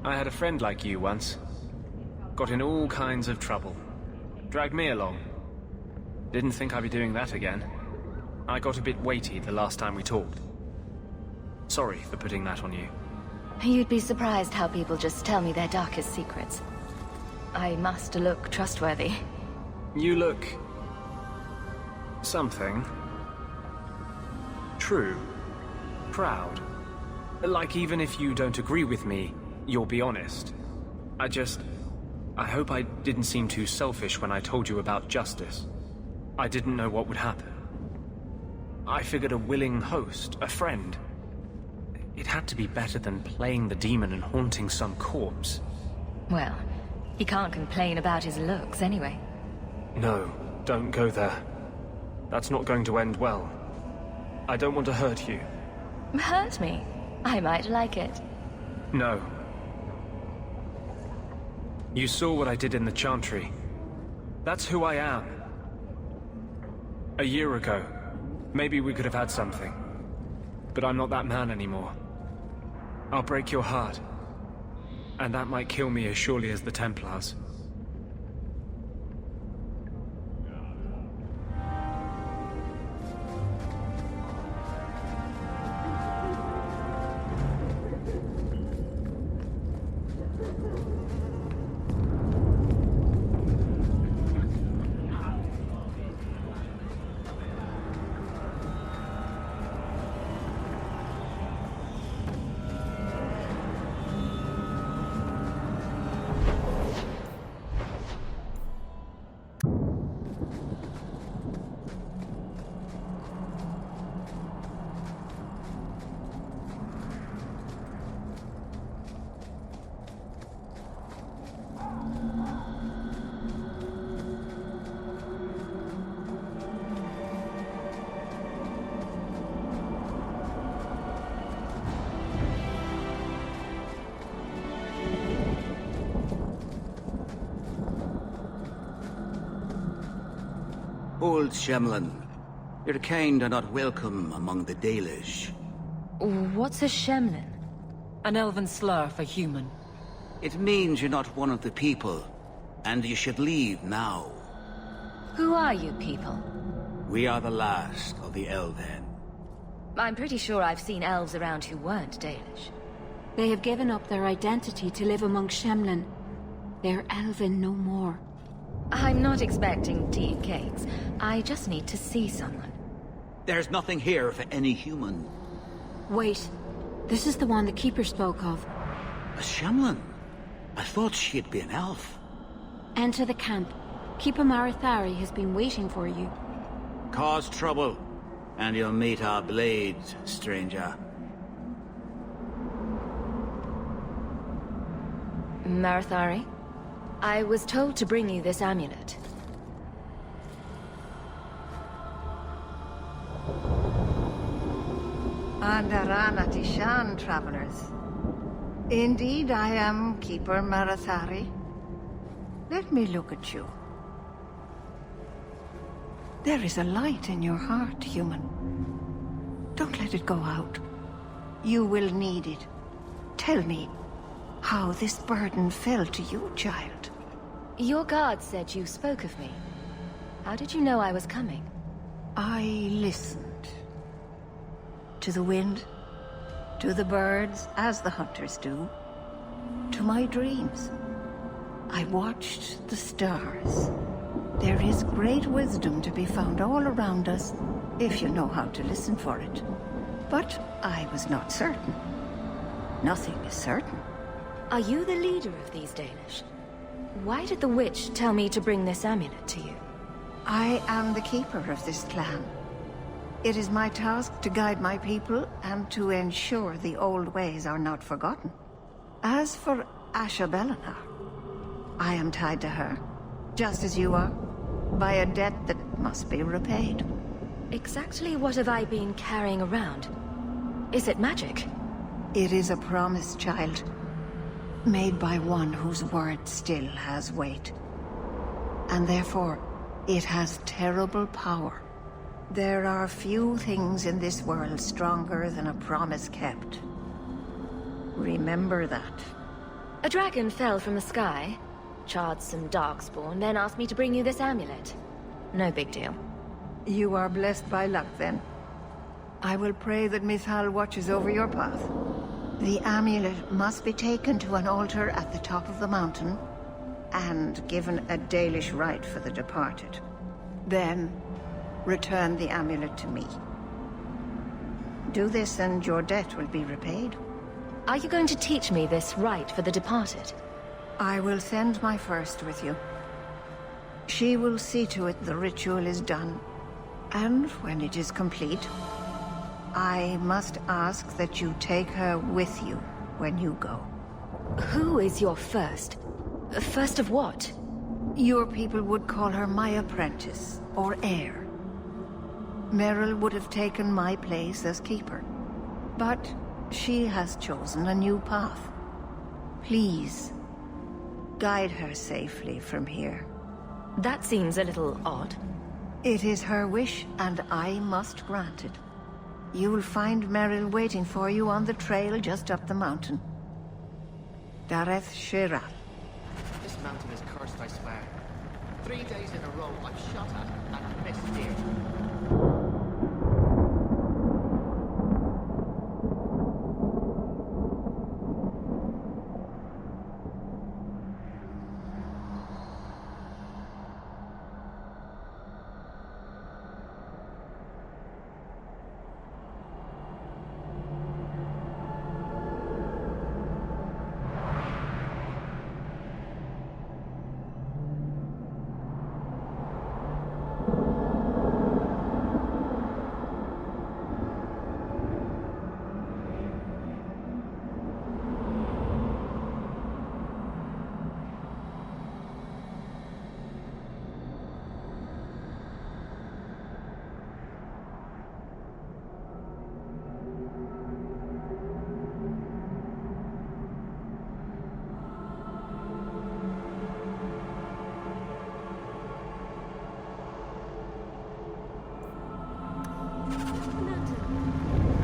I had a friend like you once. Got in all kinds of trouble. Dragged me along. Didn't think I'd be doing that again. I got a bit weighty the last time we talked. Sorry for putting that on you. You'd be surprised how people just tell me their darkest secrets. I must look trustworthy. You look... something. True. Proud. Like even if you don't agree with me, you'll be honest. I hope I didn't seem too selfish when I told you about justice. I didn't know what would happen. I figured a willing host, a friend. It had to be better than playing the demon and haunting some corpse. Well, he can't complain about his looks anyway. No, don't go there. That's not going to end well. I don't want to hurt you. Hurt me? I might like it. No. You saw what I did in the Chantry. That's who I am. A year ago, maybe we could have had something. But I'm not that man anymore. I'll break your heart. And that might kill me as surely as the Templars. Old Shemlin, your kind are not welcome among the Dalish. What's a Shemlin? An elven slur for human. It means you're not one of the people, and you should leave now. Who are you people? We are the last of the Elven. I'm pretty sure I've seen elves around who weren't Dalish. They have given up their identity to live among Shemlin. They're elven no more. I'm not expecting tea and cakes. I just need to see someone. There's nothing here for any human. Wait. This is the one the Keeper spoke of. A Shemlin? I thought she'd be an elf. Enter the camp. Keeper Marathari has been waiting for you. Cause trouble, and you'll meet our blades, stranger. Marathari? I was told to bring you this amulet. Andarana Tishan, travelers. Indeed, I am Keeper Marathari. Let me look at you. There is a light in your heart, human. Don't let it go out. You will need it. Tell me how this burden fell to you, child. Your guard said you spoke of me. How did you know I was coming? I listened. To the wind, to the birds, as the hunters do. To my dreams. I watched the stars. There is great wisdom to be found all around us, if you know how to listen for it. But I was not certain. Nothing is certain. Are you the leader of these Dalish? Why did the witch tell me to bring this amulet to you? I am the keeper of this clan. It is my task to guide my people and to ensure the old ways are not forgotten. As for Asha Belenar, I am tied to her, just as you are, by a debt that must be repaid. Exactly what have I been carrying around? Is it magic? It is a promise, child. Made by one whose word still has weight. And therefore, it has terrible power. There are few things in this world stronger than a promise kept. Remember that. A dragon fell from the sky, charred some darkspawn, then asked me to bring you this amulet. No big deal. You are blessed by luck, then. I will pray that Mithal watches over your path. The amulet must be taken to an altar at the top of the mountain, and given a Dalish rite for the departed. Then, return the amulet to me. Do this and your debt will be repaid. Are you going to teach me this rite for the departed? I will send my first with you. She will see to it the ritual is done. And when it is complete, I must ask that you take her with you when you go. Who is your first? First of what? Your people would call her my apprentice, or heir. Meryl would have taken my place as keeper. But she has chosen a new path. Please, guide her safely from here. That seems a little odd. It is her wish, and I must grant it. You'll find Meryl waiting for you on the trail just up the mountain. Dareth Shiral. This mountain is cursed, I swear. 3 days in a row, I've shot at and missed deer.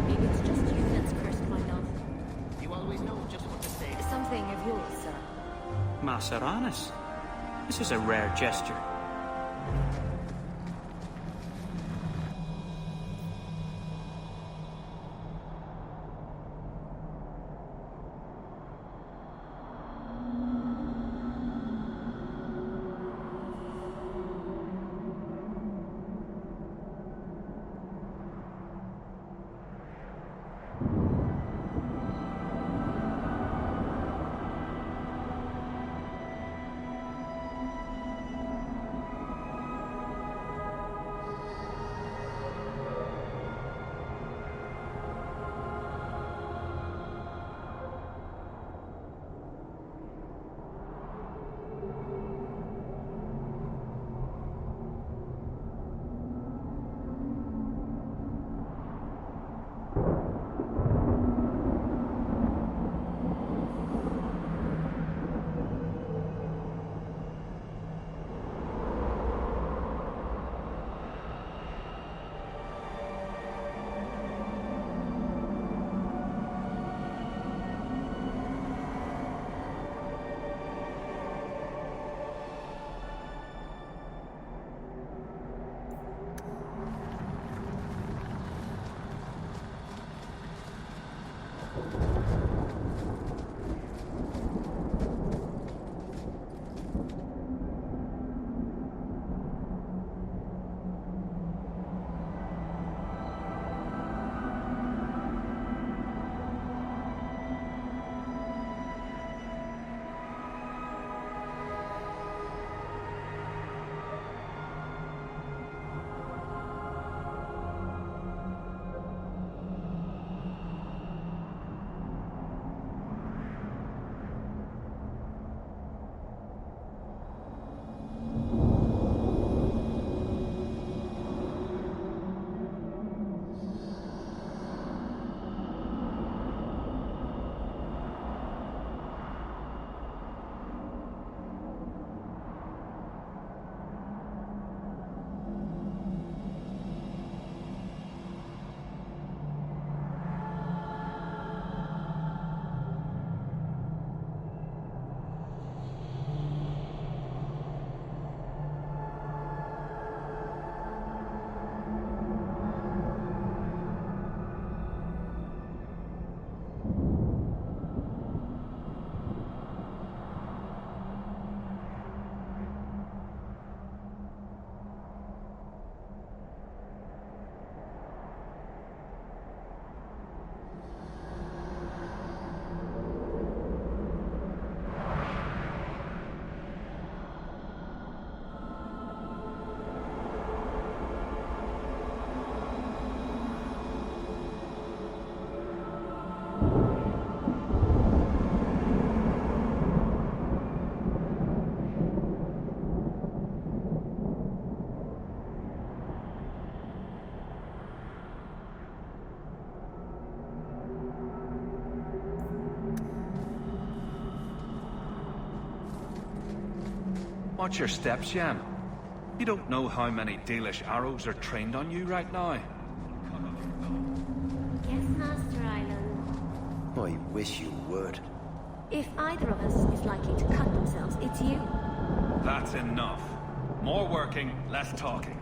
Maybe it's just you that's cursed my love. You always know just what to say. Something of yours, sir. Maceranis. This is a rare gesture. Watch your steps, Yen. You don't know how many Dalish arrows are trained on you right now. Yes, Master Island. I wish you would. If either of us is likely to cut themselves, it's you. That's enough. More working, less talking.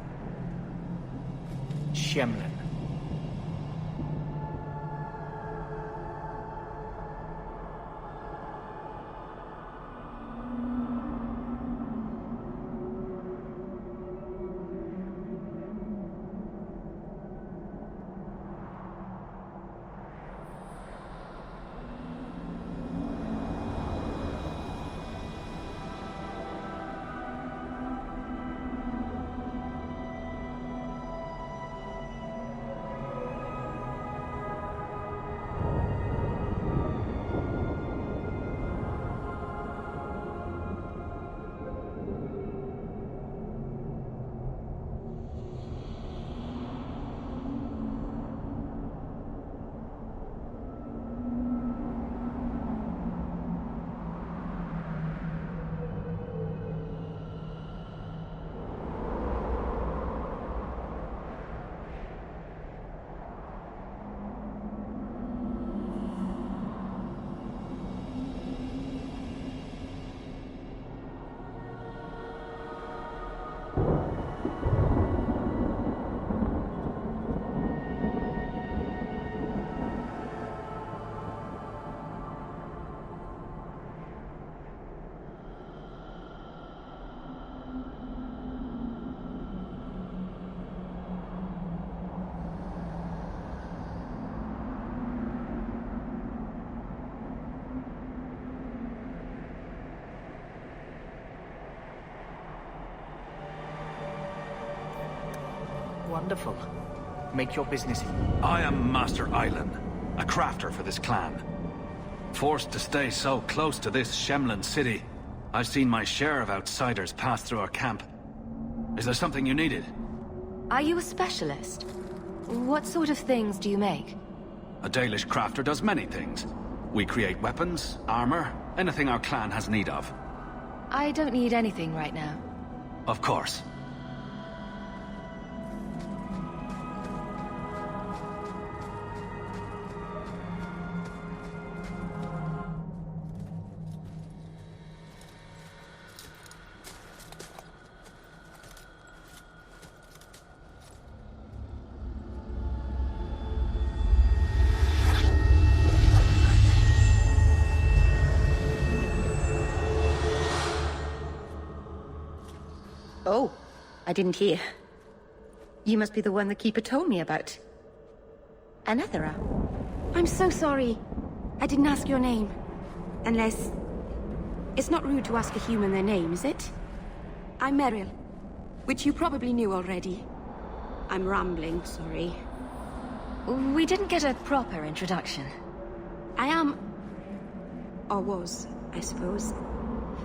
Shemlin. Wonderful. Make your business easy. I am Master Island, a crafter for this clan. Forced to stay so close to this Shemlin city, I've seen my share of outsiders pass through our camp. Is there something you needed? Are you a specialist? What sort of things do you make? A Dalish crafter does many things. We create weapons, armor, anything our clan has need of. I don't need anything right now. Of course. Oh, I didn't hear. You must be the one the Keeper told me about. Anethera. I'm so sorry. I didn't ask your name. Unless... It's not rude to ask a human their name, is it? I'm Meryl, which you probably knew already. I'm rambling, sorry. We didn't get a proper introduction. I am... or was, I suppose.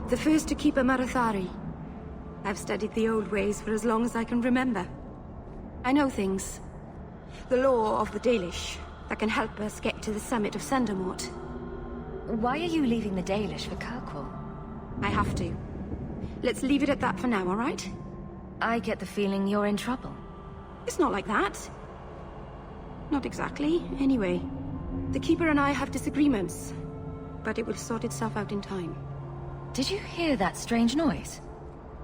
The first to keep a Marathari. I've studied the old ways for as long as I can remember. I know things. The law of the Dalish that can help us get to the summit of Sundermort. Why are you leaving the Dalish for Kirkwall? I have to. Let's leave it at that for now, all right? I get the feeling you're in trouble. It's not like that. Not exactly, anyway. The Keeper and I have disagreements, but it will sort itself out in time. Did you hear that strange noise?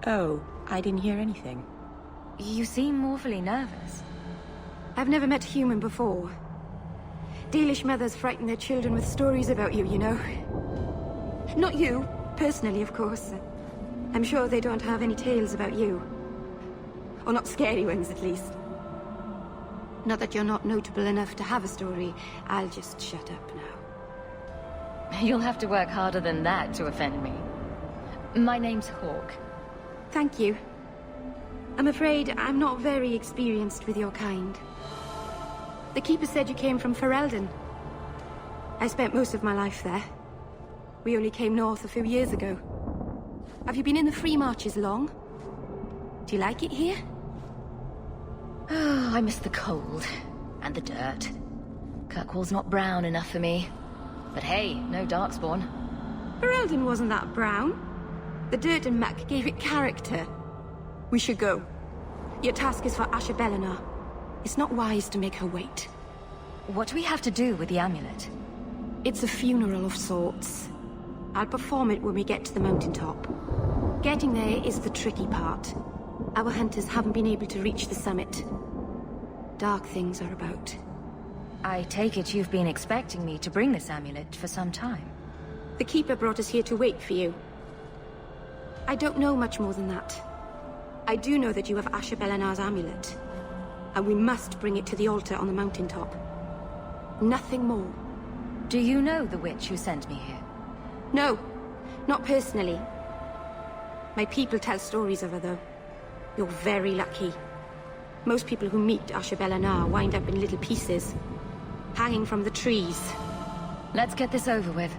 Oh, I didn't hear anything. You seem awfully nervous. I've never met a human before. Dalish mothers frighten their children with stories about you, you know. Not you, personally, of course. I'm sure they don't have any tales about you. Or not scary ones, at least. Not that you're not notable enough to have a story. I'll just shut up now. You'll have to work harder than that to offend me. My name's Hawk. Thank you. I'm afraid I'm not very experienced with your kind. The Keeper said you came from Ferelden. I spent most of my life there. We only came north a few years ago. Have you been in the Free Marches long? Do you like it here? Oh, I miss the cold. And the dirt. Kirkwall's not brown enough for me. But hey, no Darkspawn. Ferelden wasn't that brown. The dirt and muck gave it character. We should go. Your task is for Asher Bellinar. It's not wise to make her wait. What do we have to do with the amulet? It's a funeral of sorts. I'll perform it when we get to the mountaintop. Getting there is the tricky part. Our hunters haven't been able to reach the summit. Dark things are about. I take it you've been expecting me to bring this amulet for some time. The Keeper brought us here to wait for you. I don't know much more than that. I do know that you have Asher Bellinar's amulet, and we must bring it to the altar on the mountaintop. Nothing more. Do you know the witch who sent me here? No, not personally. My people tell stories of her, though. You're very lucky. Most people who meet Asher Bellinar wind up in little pieces, hanging from the trees. Let's get this over with.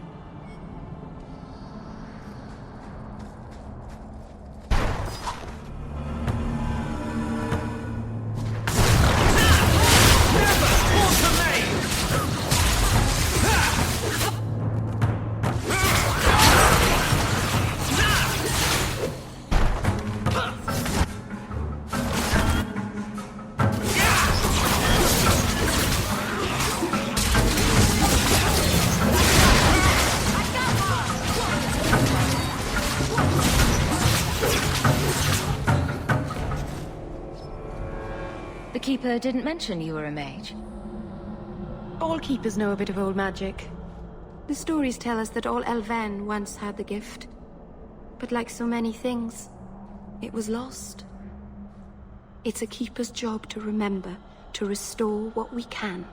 The Keeper didn't mention you were a mage. All Keepers know a bit of old magic. The stories tell us that all Elven once had the gift. But like so many things, it was lost. It's a Keeper's job to remember, to restore what we can.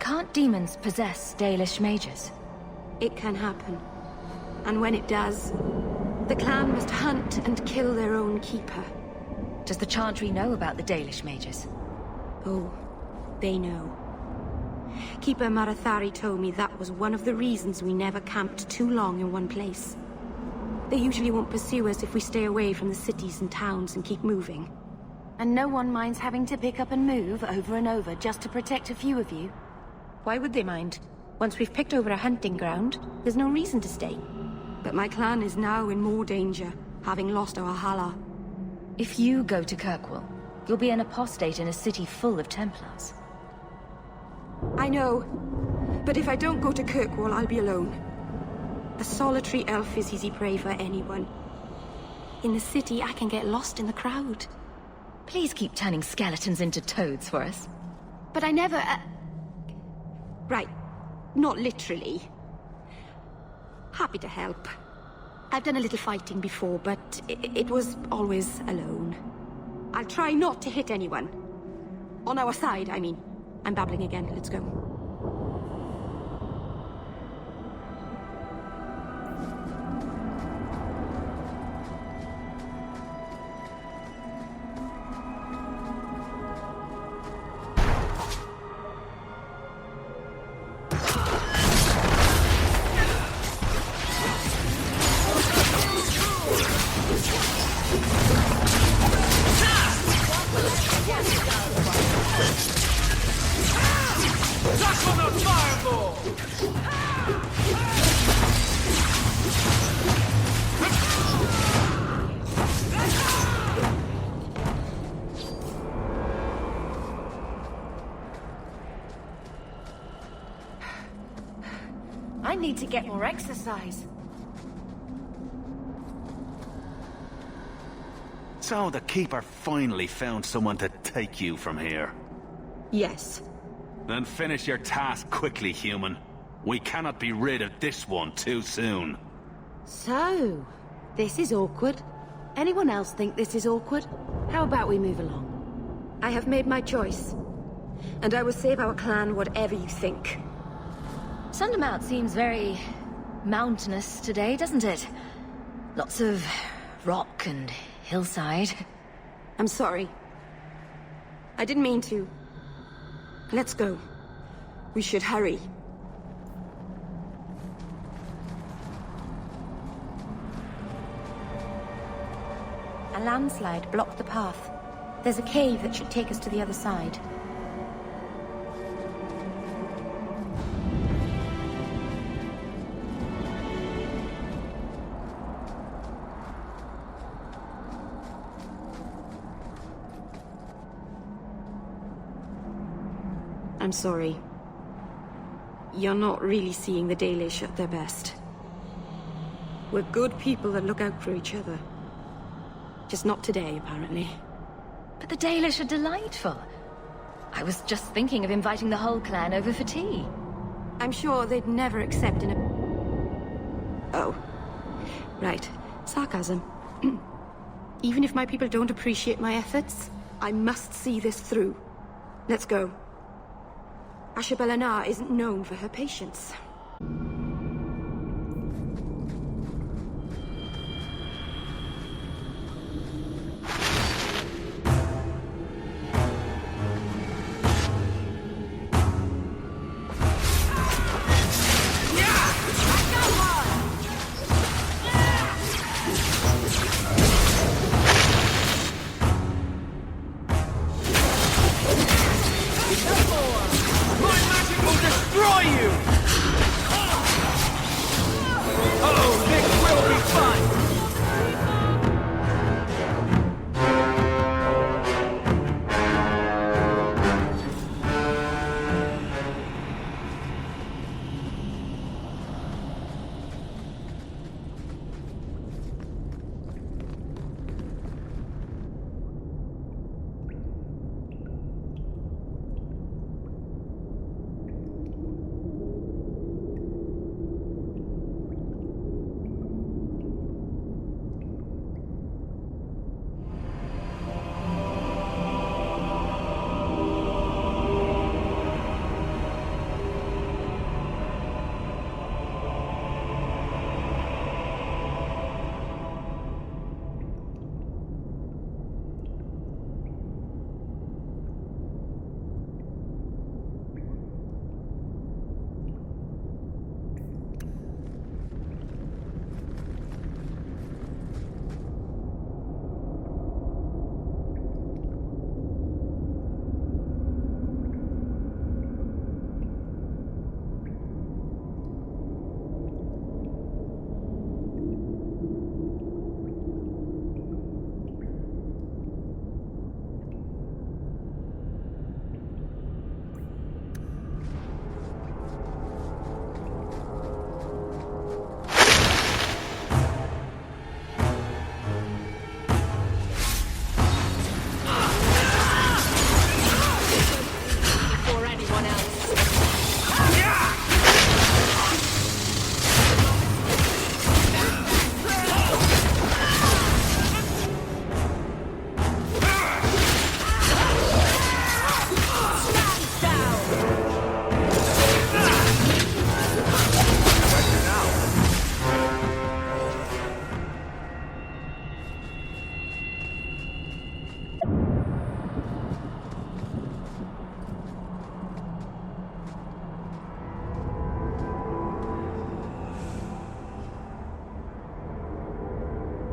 Can't demons possess Dalish mages? It can happen. And when it does, the clan must hunt and kill their own Keeper. Does the Chantry know about the Dalish mages? Oh, they know. Keeper Marathari told me that was one of the reasons we never camped too long in one place. They usually won't pursue us if we stay away from the cities and towns and keep moving. And no one minds having to pick up and move over and over just to protect a few of you. Why would they mind? Once we've picked over a hunting ground, there's no reason to stay. But my clan is now in more danger, having lost our Hala. If you go to Kirkwall, you'll be an apostate in a city full of Templars. I know. But if I don't go to Kirkwall, I'll be alone. A solitary elf is easy prey for anyone. In the city, I can get lost in the crowd. Please keep turning skeletons into toads for us. But I never... Right. Not literally. Happy to help. I've done a little fighting before, but it was always alone. I'll try not to hit anyone. On our side, I mean. I'm babbling again. Let's go. I need to get more exercise. So the Keeper finally found someone to take you from here. Yes. Then finish your task quickly, human. We cannot be rid of this one too soon. So, this is awkward. Anyone else think this is awkward? How about we move along? I have made my choice. And I will save our clan whatever you think. Sundermount seems very mountainous today, doesn't it? Lots of rock and hillside. I'm sorry. I didn't mean to. Let's go. We should hurry. A landslide blocked the path. There's a cave that should take us to the other side. I'm sorry. You're not really seeing the Dalish at their best. We're good people that look out for each other. Just not today, apparently. But the Dalish are delightful. I was just thinking of inviting the whole clan over for tea. I'm sure they'd never accept an... Oh. Right. Sarcasm. Even if my people don't appreciate my efforts, I must see this through. Let's go. Ashabelana isn't known for her patience.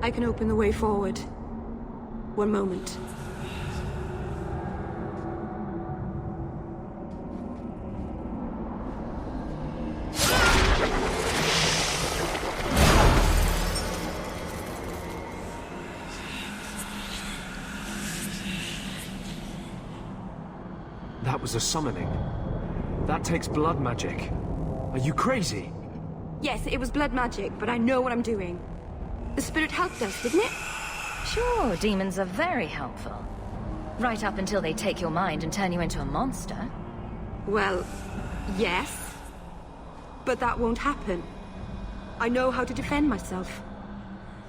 I can open the way forward. One moment. That was a summoning. That takes blood magic. Are you crazy? Yes, it was blood magic, but I know what I'm doing. The spirit helped us, didn't it? Sure, demons are very helpful. Right up until they take your mind and turn you into a monster. Well, yes. But that won't happen. I know how to defend myself.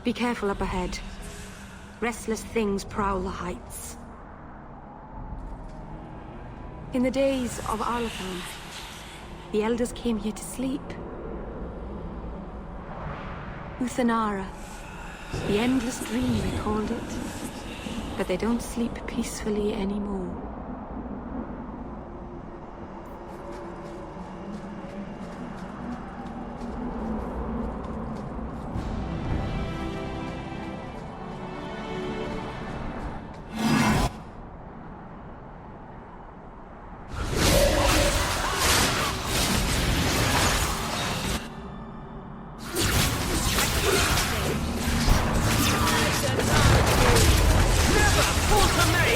Be careful up ahead. Restless things prowl the heights. In the days of Arlathan, the elders came here to sleep. Uthanara. The endless dream, they called it. But they don't sleep peacefully anymore. Never! Fall to me!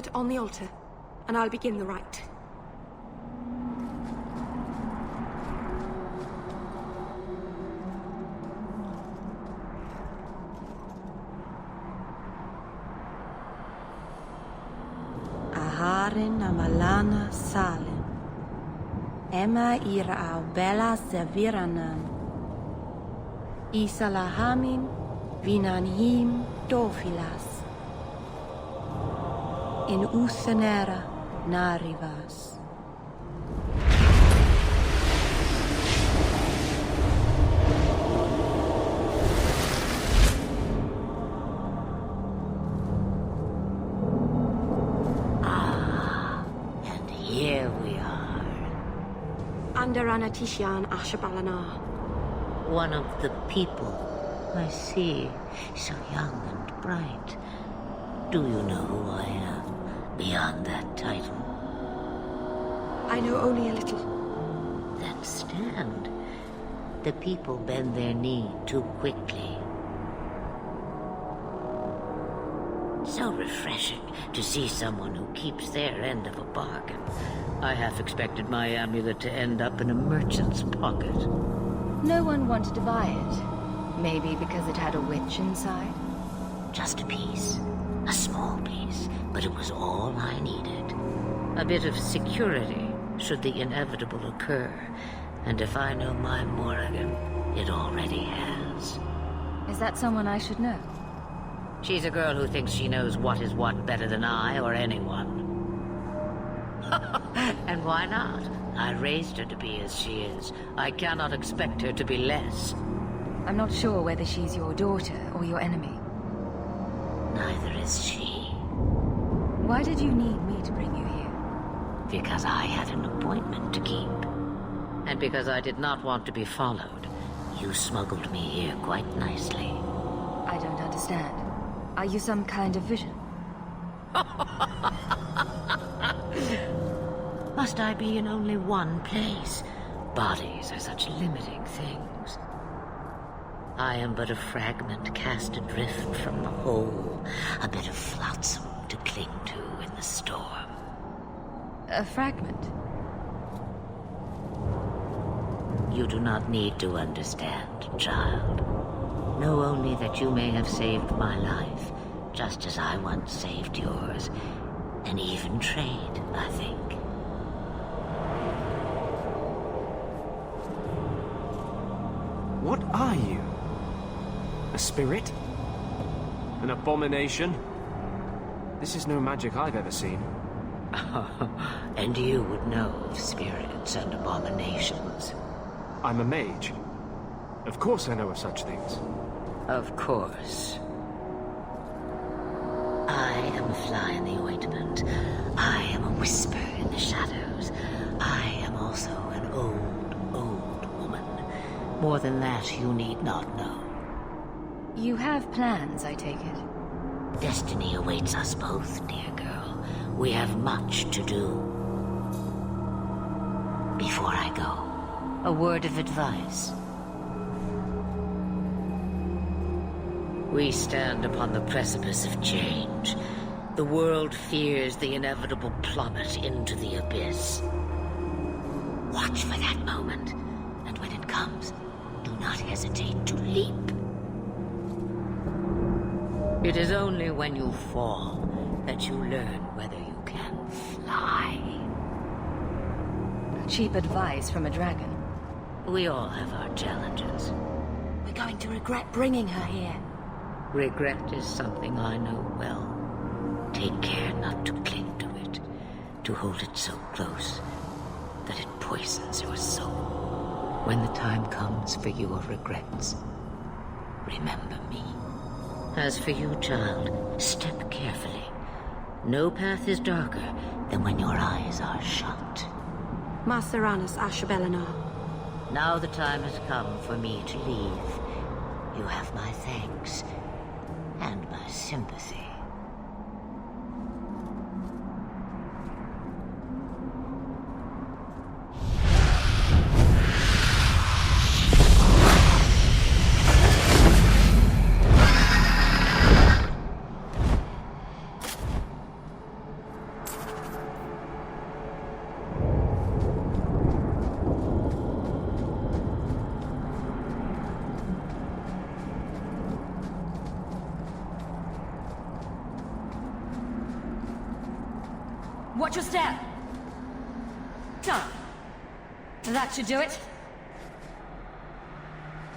amulet on the altar, and I'll begin the rite. Aharin amalana salin. Emma ira au bella seviranan. Isalahamin vinanhim dofilas. In Uthenera narivas. And here we are. Under Anatishan Ashabalana. One of the people. I see. So young and bright. Do you know who I am? Beyond that title? I know only a little. Then stand. The people bend their knee too quickly. So refreshing to see someone who keeps their end of a bargain. I half expected my amulet to end up in a merchant's pocket. No one wanted to buy it. Maybe because it had a witch inside? Just a piece. A small piece, but it was all I needed. A bit of security, should the inevitable occur. And if I know my Morrigan, it already has. Is that someone I should know? She's a girl who thinks she knows what is what better than I or anyone. And why not? I raised her to be as she is. I cannot expect her to be less. I'm not sure whether she's your daughter or your enemy. Neither is she. Why did you need me to bring you here? Because I had an appointment to keep. And because I did not want to be followed, you smuggled me here quite nicely. I don't understand. Are you some kind of vision? Must I be in only one place? Bodies are such limiting things. I am but a fragment cast adrift from the whole, a bit of flotsam to cling to in the storm. A fragment? You do not need to understand, child. Know only that you may have saved my life, just as I once saved yours. An even trade, I think. What are you? A spirit? An abomination? This is no magic I've ever seen. And you would know of spirits and abominations. I'm a mage. Of course I know of such things. Of course. I am a fly in the ointment. I am a whisper in the shadows. I am also an old woman. More than that, you need not know. You have plans, I take it. Destiny awaits us both, dear girl. We have much to do. Before I go, a word of advice. We stand upon the precipice of change. The world fears the inevitable plummet into the abyss. Watch for that moment, and when it comes, do not hesitate to leap. It is only when you fall that you learn whether you can fly. Cheap advice from a dragon. We all have our challenges. We're going to regret bringing her here. Regret is something I know well. Take care not to cling to it, to hold it so close that it poisons your soul. When the time comes for your regrets, remember me. As for you, child, step carefully. No path is darker than when your eyes are shut. Maceranus Ashabelana. Now the time has come for me to leave. You have my thanks and my sympathy. Watch your step! Done. That should do it.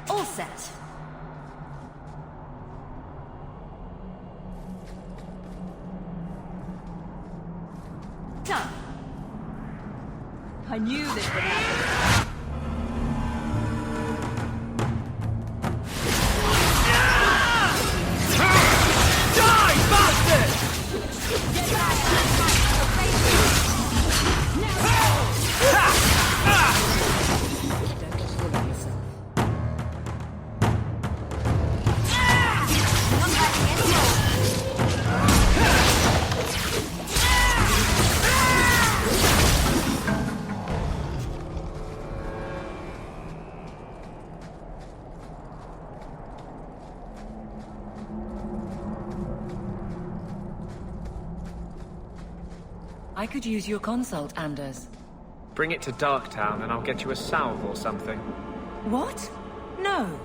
All set. Done. I knew this would happen. Die, bastard! Get back! I could use your consult, Anders. Bring it to Darktown and I'll get you a salve or something. What? No.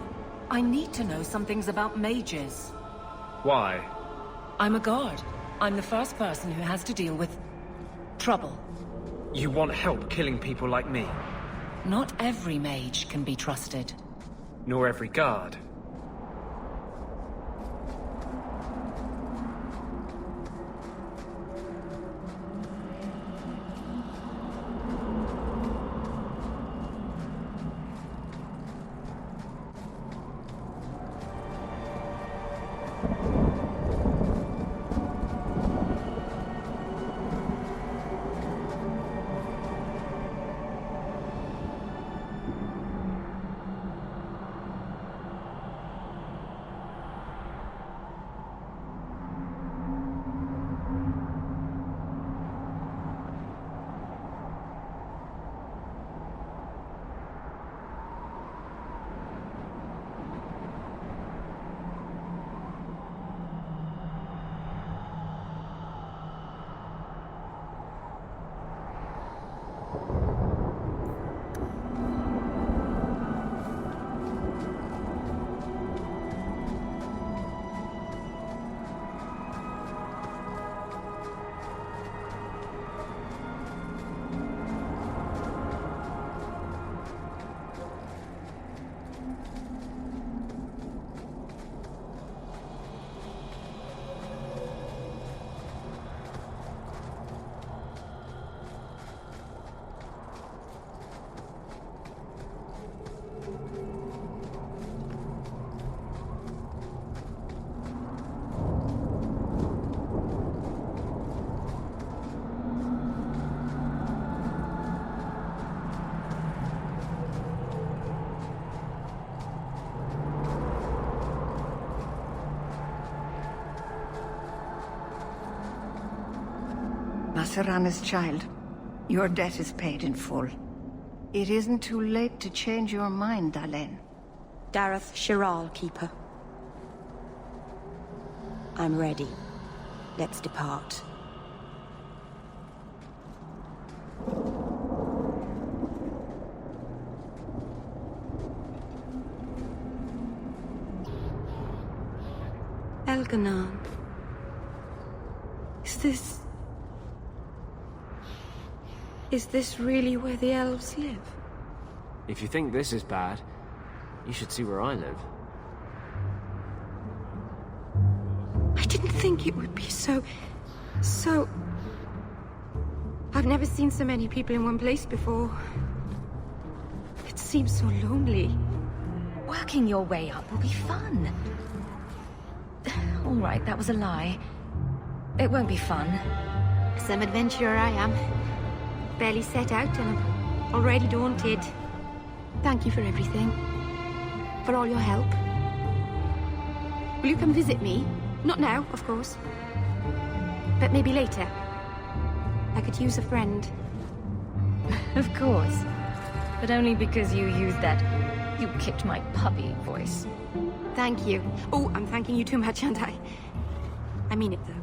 I need to know some things about mages. Why? I'm a guard. I'm the first person who has to deal with trouble. You want help killing people like me? Not every mage can be trusted. Nor every guard. Masarana's child, your debt is paid in full. It isn't too late to change your mind, Dalen. Dareth Shiral, Keeper. I'm ready. Let's depart. Elganon. Is this really where the elves live? If you think this is bad, you should see where I live. I didn't think it would be so... I've never seen so many people in one place before. It seems so lonely. Working your way up will be fun. All right, that was a lie. It won't be fun. Some adventurer I am. Barely set out and I'm already daunted. Thank you for everything. For all your help. Will you come visit me? Not now, of course. But maybe later. I could use a friend. Of course. But only because you used that "you kicked my puppy" voice. Thank you. Oh, I'm thanking you too much, aren't I? I mean it, though.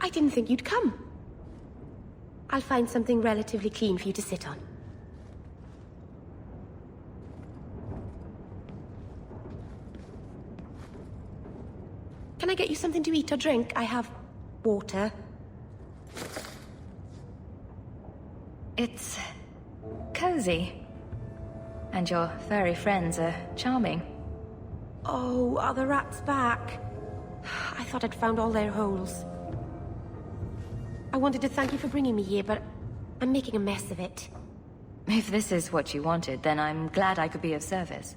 I didn't think you'd come. I'll find something relatively clean for you to sit on. Can I get you something to eat or drink? I have water. It's cozy. And your furry friends are charming. Oh, are the rats back? I thought I'd found all their holes. I wanted to thank you for bringing me here, but I'm making a mess of it. If this is what you wanted, then I'm glad I could be of service.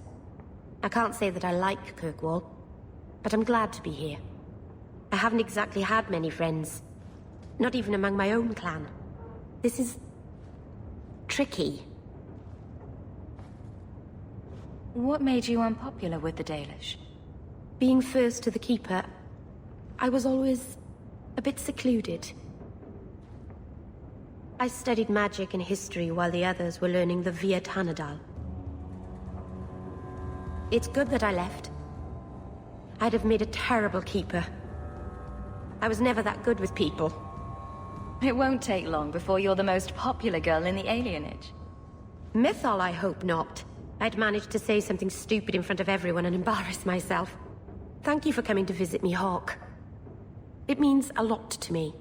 I can't say that I like Kirkwall, but I'm glad to be here. I haven't exactly had many friends. Not even among my own clan. This is... tricky. What made you unpopular with the Dalish? Being first to the Keeper, I was always a bit secluded. I studied magic and history while the others were learning the Via Tanadal. It's good that I left. I'd have made a terrible Keeper. I was never that good with people. It won't take long before you're the most popular girl in the alienage. Mythol, I hope not. I'd managed to say something stupid in front of everyone and embarrass myself. Thank you for coming to visit me, Hawk. It means a lot to me.